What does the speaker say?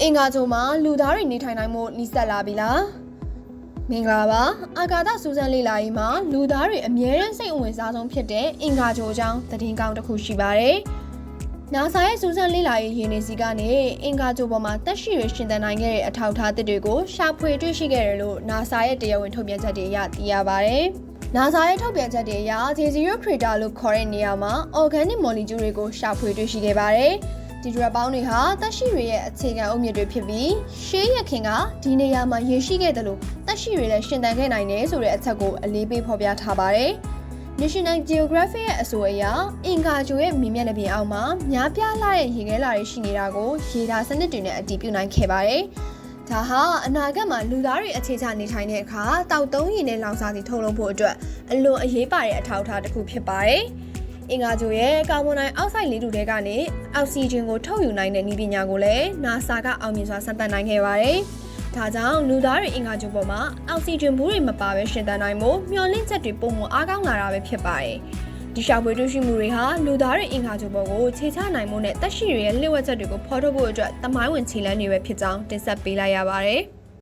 အင်္ဂါဂျိုမှာလူသားတွေနေထိုင်နိုင်မှုနှိစက်လာပြီလားမင်္ဂလာပါအာကာသစူးစမ်းလေ့လာရေးမှာလူသားတွေအမြဲတမ်းစိတ်အဝင်စားဆုံးဖြစ်တဲ့အင်္ဂါဂျိုအကြောင်းသတင်းကောင်းတစ်ခုရှိပါတယ်NASA ရဲ့စူးစမ်းလေ့လာရေးရင်းနှီးစီကနေအင်္ဂါဂျိုပေါ်မှာသက်ရှိတွေရှင်သန်နိုင်ခဲ့တဲ့အထောက်အထားသစ်တွေကိုရှာဖွေတွေ့ရှိခဲ့တယ်လို့ NASA ရဲ့တရားဝင်ထုတ်ပြန်ချက်တွေအရသိရပါတယ်NASA ရဲ့ထုတ်ပြန်ချက်တွေအရ J0 crater လို့ခေါ်တဲ့နေရာမှာ organic molecule တွေကိုရှာဖွေတွေ့ရှိခဲ့ပါတယ်ဒီ drop ပေါင်းတွေဟာသက်ရှိတွေရဲ့အခြေခံအုတ်မြစ်တွေဖြစ်ပြီးရှေးရခင်ကဒီနေရာမှာရရှိခဲ့တယ်လို့သက်ရှိတွေလည်းရှင်သန်ခဲ့နိုင်တယ်ဆိုတဲ့အချက်ကိုအလေးပေးဖော်ပြထားပါတယ်။ National Geographic ရဲ့အဆိုအရအင်္ဂါဂျိုရဲ့မြေမျက်နှာပြင်အောက်မှာများပြားလာတဲ့ရေခဲလာတွေရှိနေတာကိုရေဒါစနစ်တွေနဲ့အတည်ပြုနိုင်ခဲ့ပါတယ်။ဒါဟာအနာဂတ်မှာလူသားတွေအခြေချနေထိုင်တဲ့အခါတောက်သုံးရေနဲ့လောင်စာဆီထုတ်လုပ်ဖို့အတွက်အလွန်အရေးပါတဲ့အထောက်အထားတစ်ခုဖြစ်ပါတယ်။အင်္ဂါဂျိုရဲ့ကာဗွန်ဒိုင်အောက်ဆိုက်လေးထုထဲကနေအောက်ဆီဂျင်ကိုထုတ်ယူနိုင်တဲ့နည်းပညာကိုလည်း NASA ကအောင်မြင်စွာစမ်းသပ်နိုင်ခဲ့ပါတယ်။ဒါကြောင့်လူသားတွေအင်္ဂါဂျိုပေါ်မှာအောက်ဆီဂျင်ဘူးတွေမပါဘဲရှင်သန်နိုင်မှုမျှော်လင့်ချက်တွေပုံမအားကောင်းလာတာပဲဖြစ်ပါတယ်။ဒီရှာဖွေတွေ့ရှိမှုတွေဟာလူသားတွေအင်္ဂါဂျိုပေါ်ကိုခြေချနိုင်မှုနဲ့သက်ရှိတွေရဲ့လျှို့ဝှက်ချက်တွေကိုဖော်ထုတ်ဖို့အတွက်သမိုင်းဝင်ခြေလှမ်းတွေပဲဖြစ်ကြောင်းတင်ဆက်ပေးလိုက်ရပါတယ်။